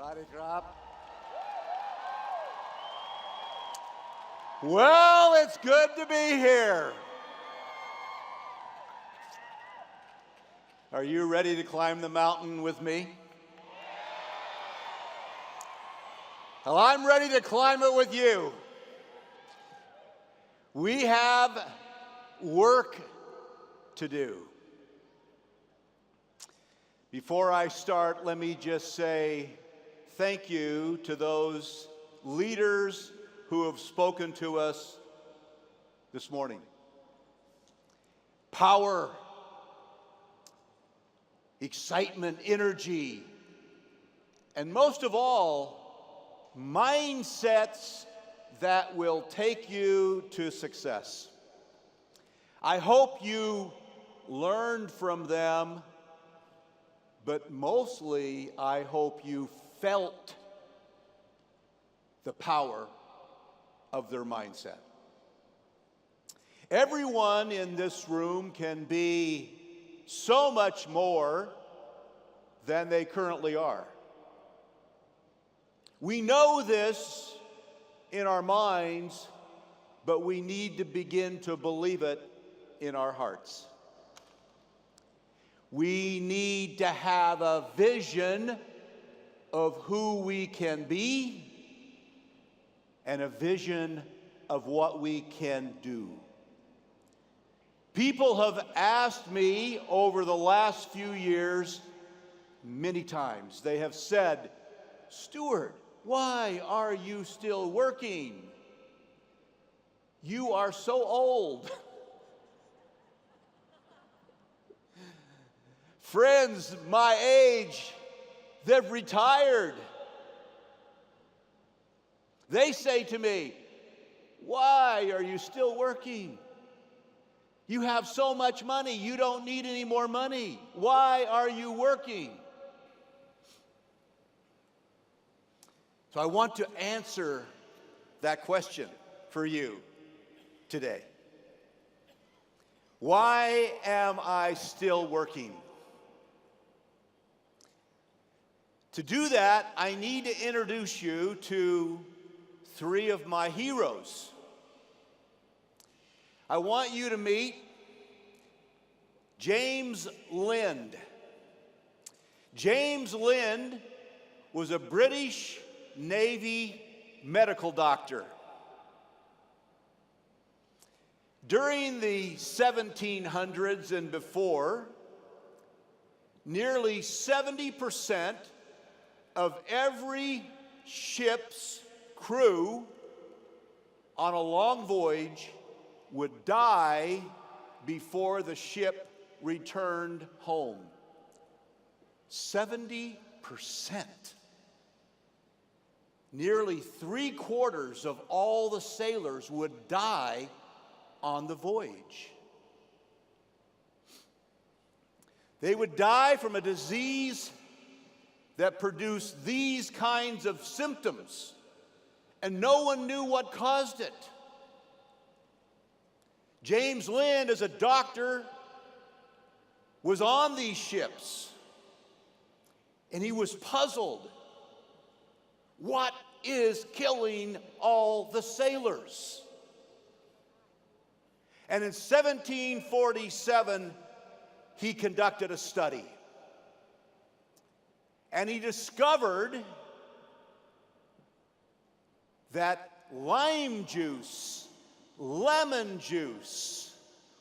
Sorry, crap. Well, it's good to be here. Are you ready to climb the mountain with me? Well, I'm ready to climb it with you. We have work to do. Before I start, let me just say thank you to those leaders who have spoken to us this morning. Power, excitement, energy, and most of all, mindsets that will take you to success. I hope you learned from them, but mostly I hope you felt the power of their mindset. Everyone in this room can be so much more than they currently are. We know this in our minds, but we need to begin to believe it in our hearts. We need to have a vision of who we can be and a vision of what we can do. People have asked me over the last few years many times. They have said, "Stewart, why are you still working? You are so old." Friends my age, they've retired. They say to me, "Why are you still working? You have so much money, you don't need any more money. Why are you working?" So I want to answer that question for you today. Why am I still working? To do that, I need to introduce you to three of my heroes. I want you to meet James Lind. James Lind was a British Navy medical doctor. During the 1700s and before, nearly 70% of every ship's crew on a long voyage would die before the ship returned home. 70%. Nearly 3/4 of all the sailors would die on the voyage. They would die from a disease that produced these kinds of symptoms, and no one knew what caused it. James Lind, as a doctor, was on these ships, and he was puzzled. What is killing all the sailors? And in 1747, he conducted a study. And he discovered that lime juice, lemon juice,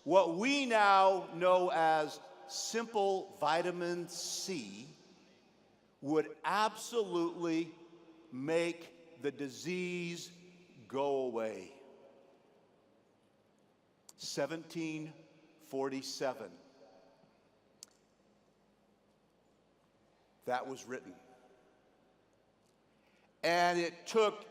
what we now know as simple vitamin C, would absolutely make the disease go away. 1747. That was written. And it took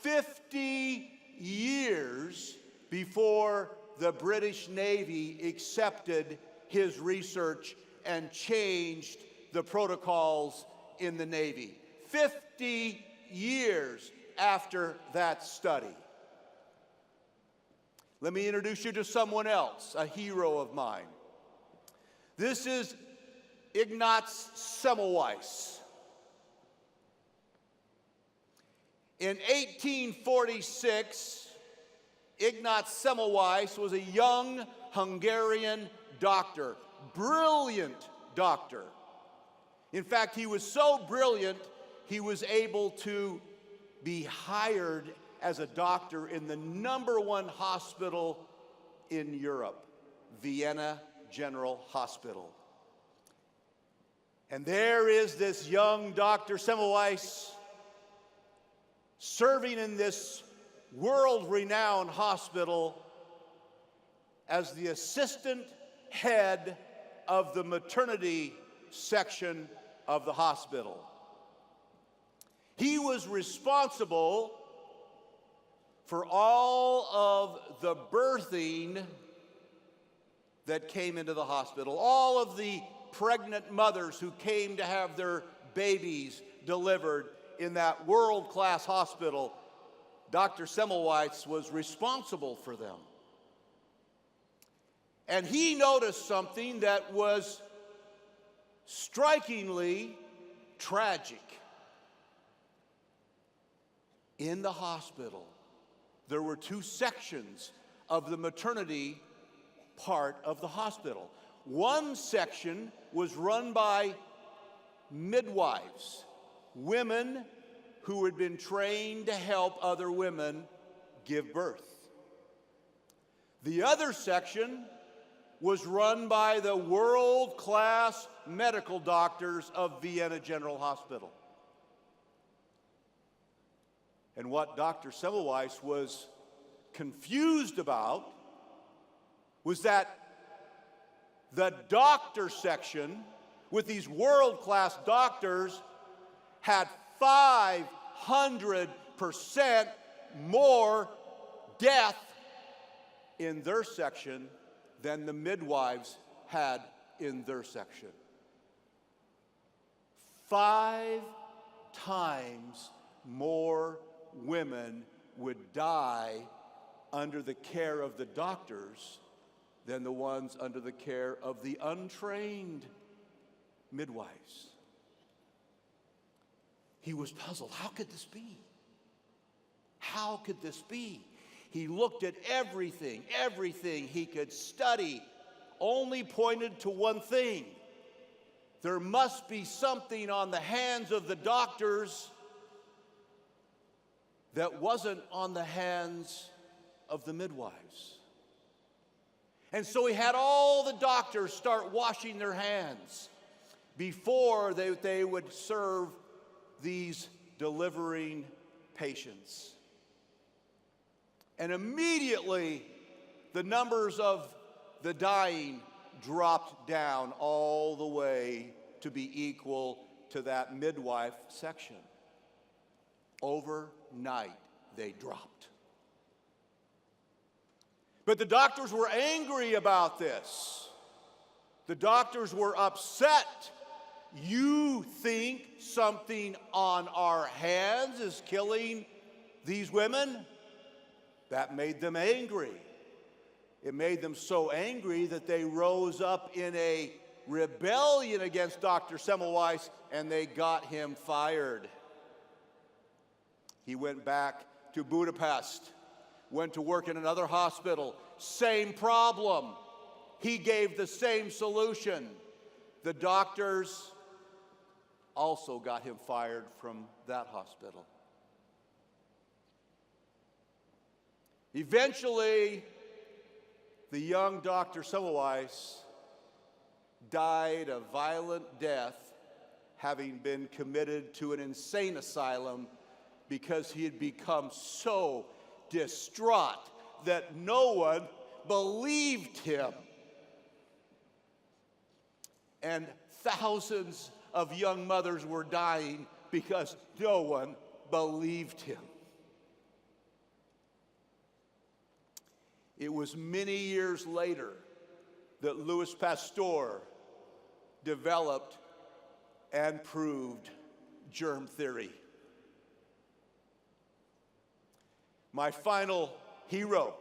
50 years before the British Navy accepted his research and changed the protocols in the Navy. 50 years after that study. Let me introduce you to someone else, a hero of mine. This is Ignaz Semmelweis. In 1846, Ignaz Semmelweis was a young Hungarian doctor, brilliant doctor. In fact, he was so brilliant, he was able to be hired as a doctor in the #1 hospital in Europe, Vienna General Hospital. And there is this young Dr. Semmelweis serving in this world-renowned hospital as the assistant head of the maternity section of the hospital. He was responsible for all of the birthing that came into the hospital, all of the pregnant mothers who came to have their babies delivered in that world-class hospital. Dr. Semmelweis was responsible for them. And he noticed something that was strikingly tragic. In the hospital, there were 2 sections of the maternity part of the hospital. One section was run by midwives, women who had been trained to help other women give birth. The other section was run by the world-class medical doctors of Vienna General Hospital. And what Dr. Semmelweis was confused about was that the doctor section with these world-class doctors had 500% more death in their section than the midwives had in their section. 5 times more women would die under the care of the doctors than the ones under the care of the untrained midwives. He was puzzled. How could this be? How could this be? He looked at everything he could study, only pointed to one thing. There must be something on the hands of the doctors that wasn't on the hands of the midwives. And so he had all the doctors start washing their hands before they would serve these delivering patients. And immediately, the numbers of the dying dropped down all the way to be equal to that midwife section. Overnight, they dropped. But the doctors were angry about this. The doctors were upset. You think something on our hands is killing these women? That made them angry. It made them so angry that they rose up in a rebellion against Dr. Semmelweis, and they got him fired. He went back to Budapest, went to work in another hospital. Same problem. He gave the same solution. The doctors also got him fired from that hospital. Eventually, the young Dr. Semmelweis died a violent death, having been committed to an insane asylum because he had become so distraught that no one believed him. And thousands of young mothers were dying because no one believed him. It was many years later that Louis Pasteur developed and proved germ theory. My final hero.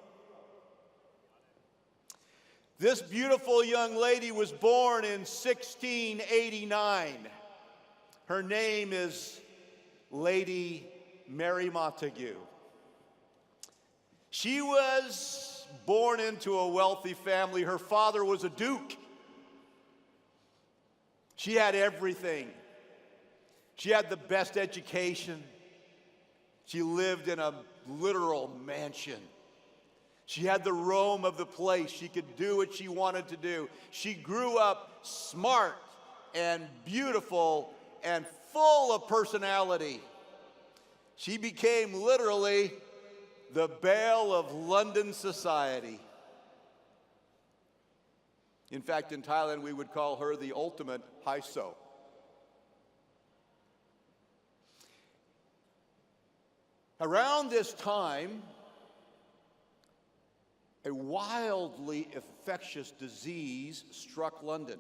This beautiful young lady was born in 1689. Her name is Lady Mary Montague. She was born into a wealthy family. Her father was a duke. She had everything. She had the best education. She lived in a literal mansion. She had the roam of the place. She could do what she wanted to do. She grew up smart and beautiful and full of personality. She became literally the belle of London society. In fact, in Thailand, we would call her the ultimate haiso. Around this time, a wildly infectious disease struck London.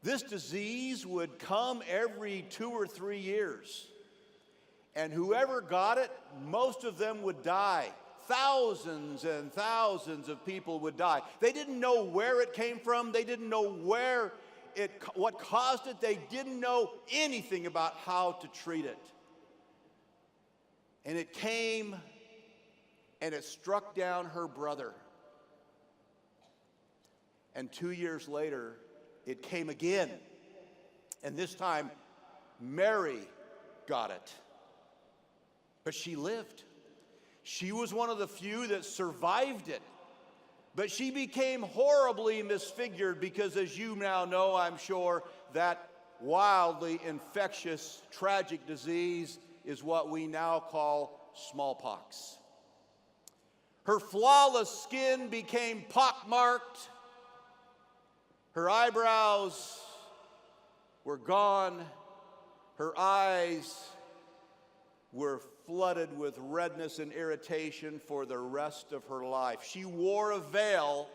This disease would come every 2 or 3 years. And whoever got it, most of them would die. Thousands and thousands of people would die. They didn't know where it came from. They didn't know what caused it. They didn't know anything about how to treat it. And it came and it struck down her brother. And 2 years later, it came again. And this time, Mary got it. But she lived. She was one of the few that survived it. But she became horribly misfigured because, as you now know, I'm sure, that wildly infectious, tragic disease is what we now call smallpox. Her flawless skin became pockmarked. Her eyebrows were gone. Her eyes were flooded with redness and irritation for the rest of her life. She wore a veil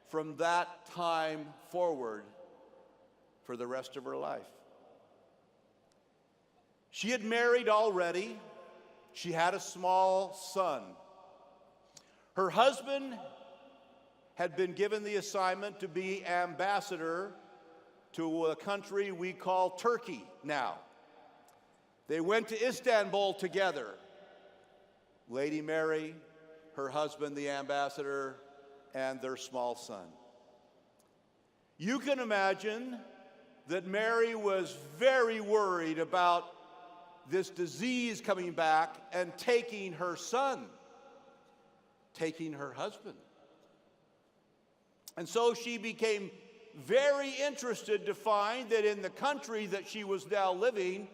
from that time forward for the rest of her life. She had married already. She had a small son. Her husband had been given the assignment to be ambassador to a country we call Turkey now. They went to Istanbul together. Lady Mary, her husband, the ambassador, and their small son. You can imagine that Mary was very worried about this disease coming back and taking her son, taking her husband. And so she became very interested to find that in the country that she was now living,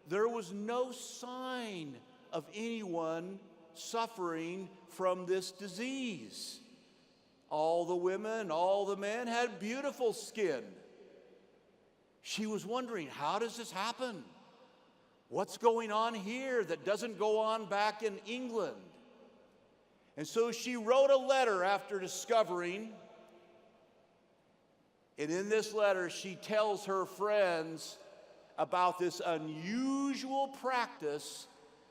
there was no sign of anyone suffering from this disease. All the women, all the men had beautiful skin. She was wondering, how does this happen? What's going on here that doesn't go on back in England? And so she wrote a letter after discovering, and in this letter she tells her friends about this unusual practice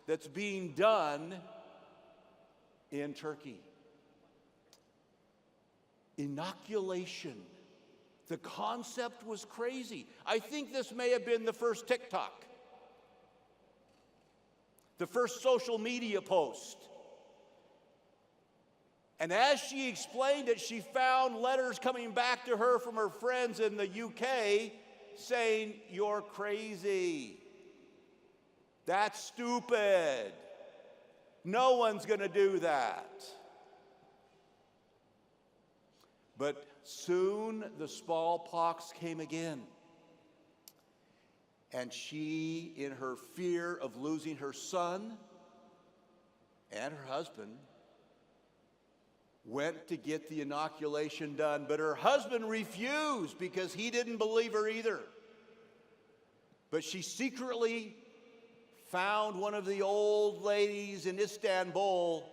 that's being done in Turkey. Inoculation. The concept was crazy. I think this may have been the first TikTok, the first social media post. And as she explained it, she found letters coming back to her from her friends in the UK saying, "You're crazy. That's stupid. No one's going to do that." But soon the smallpox came again. And she, in her fear of losing her son and her husband, went to get the inoculation done. But her husband refused because he didn't believe her either. But she secretly found one of the old ladies in Istanbul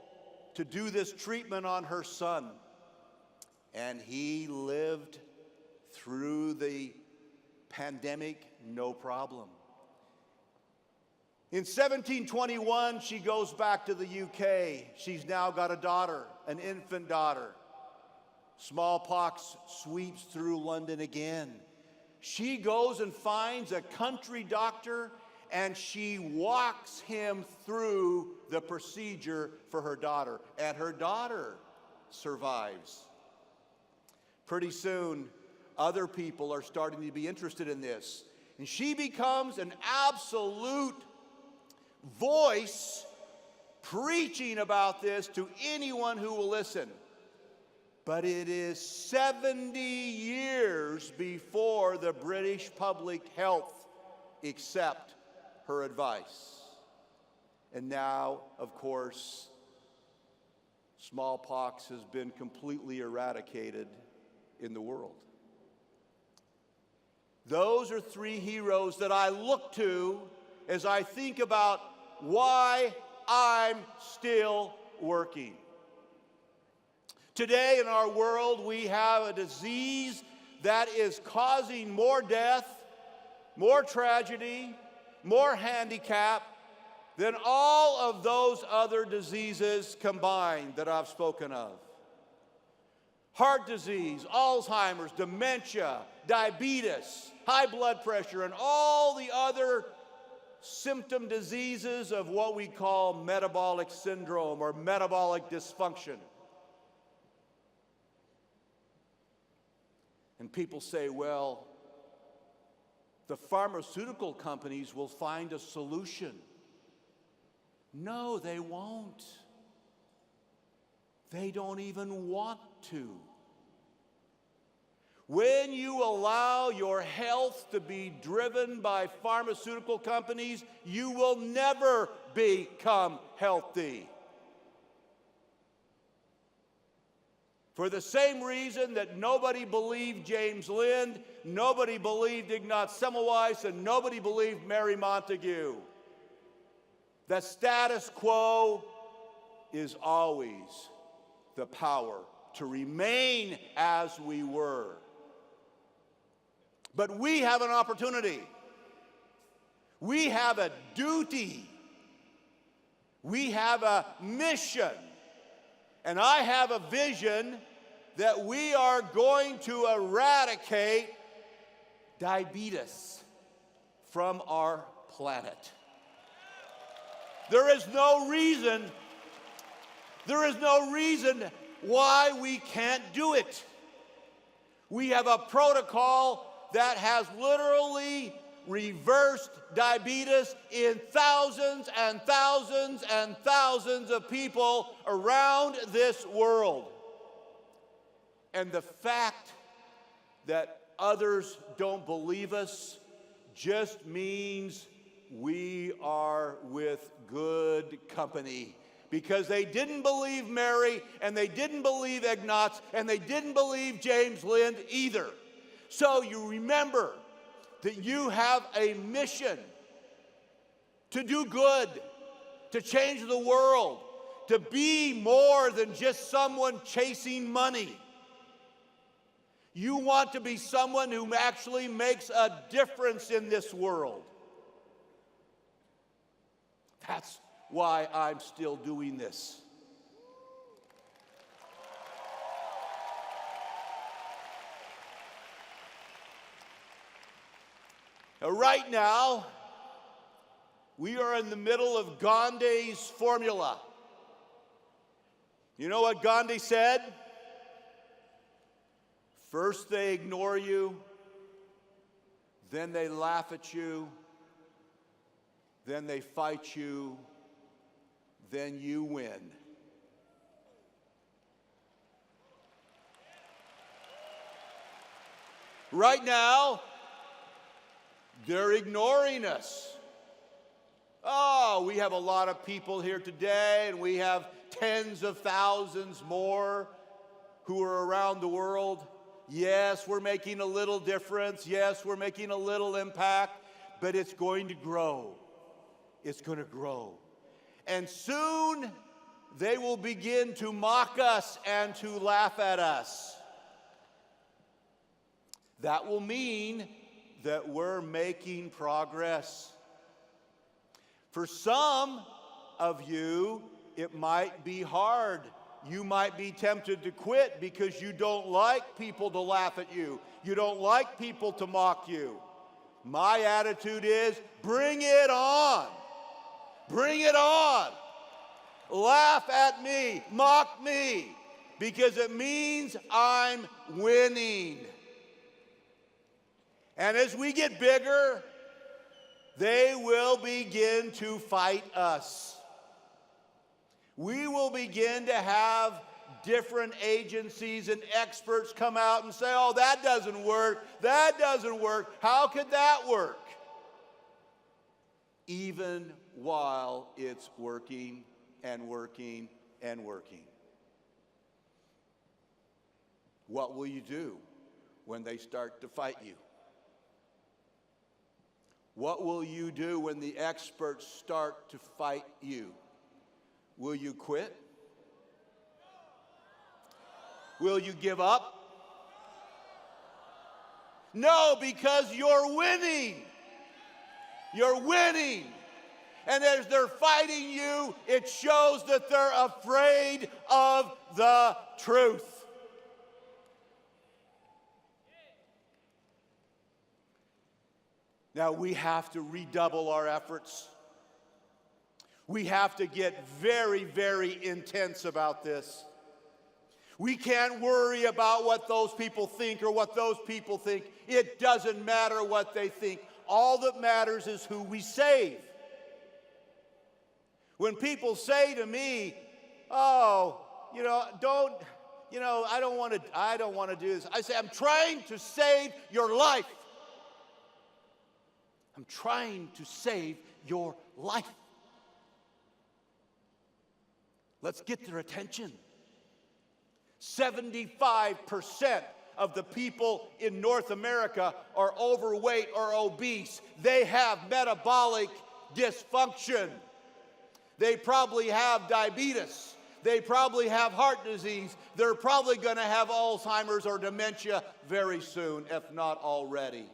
to do this treatment on her son. And he lived through the pandemic, no problem. In 1721, she goes back to the UK. She's now got a daughter, an infant daughter. Smallpox sweeps through London again. She goes and finds a country doctor, and she walks him through the procedure for her daughter. And her daughter survives. Pretty soon, other people are starting to be interested in this. And she becomes an absolute voice preaching about this to anyone who will listen. But it is 70 years before the British public health accept her advice. And now, of course, smallpox has been completely eradicated in the world. Those are three heroes that I look to as I think about why I'm still working. Today in our world, we have a disease that is causing more death, more tragedy, more handicap than all of those other diseases combined that I've spoken of. Heart disease, Alzheimer's, dementia, diabetes, high blood pressure, and all the other symptom diseases of what we call metabolic syndrome or metabolic dysfunction. And people say, well, the pharmaceutical companies will find a solution. No, they won't. They don't even want to. When you allow your health to be driven by pharmaceutical companies, you will never become healthy. For the same reason that nobody believed James Lind, nobody believed Ignaz Semmelweis, and nobody believed Mary Montagu. The status quo is always the power to remain as we were. But we have an opportunity. We have a duty. We have a mission. And I have a vision that we are going to eradicate diabetes from our planet. There is no reason why we can't do it. We have a protocol that has literally reversed diabetes in thousands and thousands and thousands of people around this world. And the fact that others don't believe us just means we are with good company. Because they didn't believe Mary, and they didn't believe Ignaz, and they didn't believe James Lind either. So you remember that you have a mission to do good, to change the world, to be more than just someone chasing money. You want to be someone who actually makes a difference in this world. That's why I'm still doing this. Right now, we are in the middle of Gandhi's formula. You know what Gandhi said? First they ignore you, then they laugh at you, then they fight you, then you win. Right now, they're ignoring us. Oh, we have a lot of people here today, and we have tens of thousands more who are around the world. Yes, we're making a little difference. Yes, we're making a little impact, but it's going to grow. It's going to grow. And soon they will begin to mock us and to laugh at us. That will mean that we're making progress. For some of you, it might be hard. You might be tempted to quit because you don't like people to laugh at you. You don't like people to mock you. My attitude is, bring it on. Bring it on. Laugh at me, mock me, because it means I'm winning. And as we get bigger, they will begin to fight us. We will begin to have different agencies and experts come out and say, oh, that doesn't work, that doesn't work. How could that work? Even while it's working and working and working. What will you do when they start to fight you? What will you do when the experts start to fight you? Will you quit? Will you give up? No, because you're winning. You're winning. And as they're fighting you, it shows that they're afraid of the truth. Now, we have to redouble our efforts. We have to get very, very intense about this. We can't worry about what those people think or what those people think. It doesn't matter what they think. All that matters is who we save. When people say to me, oh, I don't want to do this. I say, I'm trying to save your life. I'm trying to save your life. Let's get their attention. 75% of the people in North America are overweight or obese. They have metabolic dysfunction. They probably have diabetes. They probably have heart disease. They're probably going to have Alzheimer's or dementia very soon, if not already.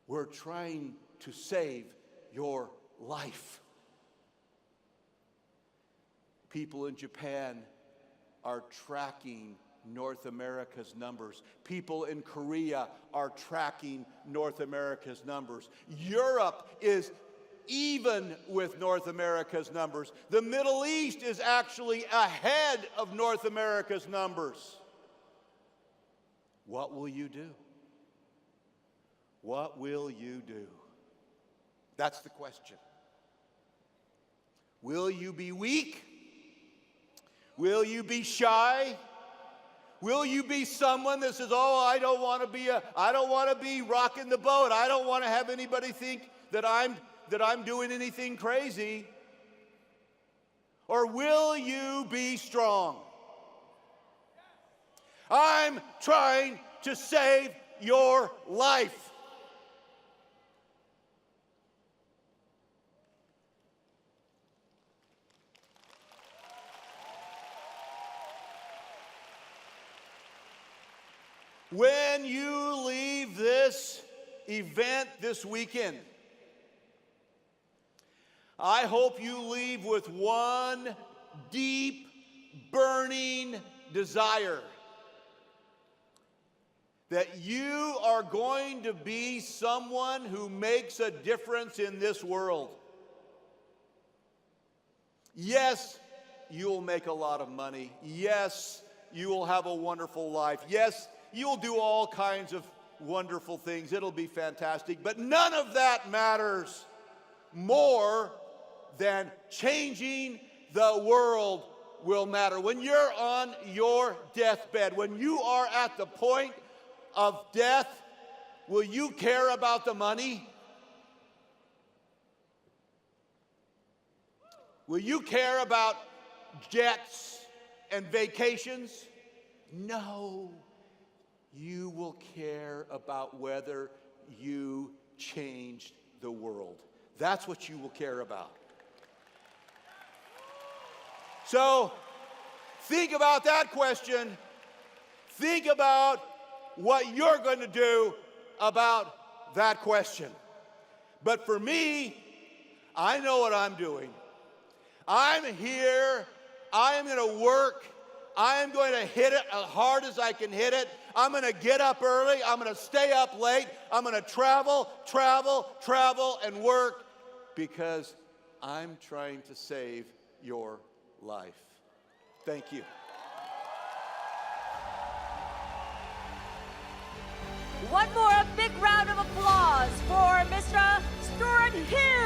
We're trying to save your life. People in Japan are tracking North America's numbers. People in Korea are tracking North America's numbers. Europe is even with North America's numbers. The Middle East is actually ahead of North America's numbers. What will you do? What will you do? That's the question. Will you be weak? Will you be shy? Will you be someone that says, oh, I don't want to be rocking the boat. I don't want to have anybody think that I'm doing anything crazy? Or will you be strong? I'm trying to save your life. When you leave this event this weekend, I hope you leave with one deep, burning desire that you are going to be someone who makes a difference in this world. Yes, you'll make a lot of money. Yes, you will have a wonderful life. Yes, you'll do all kinds of wonderful things. It'll be fantastic. But none of that matters more than changing the world will matter. When you're on your deathbed, when you are at the point of death, will you care about the money? Will you care about jets and vacations? No. You will care about whether you changed the world. That's what you will care about. So, think about that question. Think about what you're going to do about that question. But for me, I know what I'm doing. I'm here. I am going to work I am going to hit it as hard as I can hit it. I'm going to get up early. I'm going to stay up late. I'm going to travel, and work because I'm trying to save your life. Thank you. One more big round of applause for Mr. Stewart Hughes.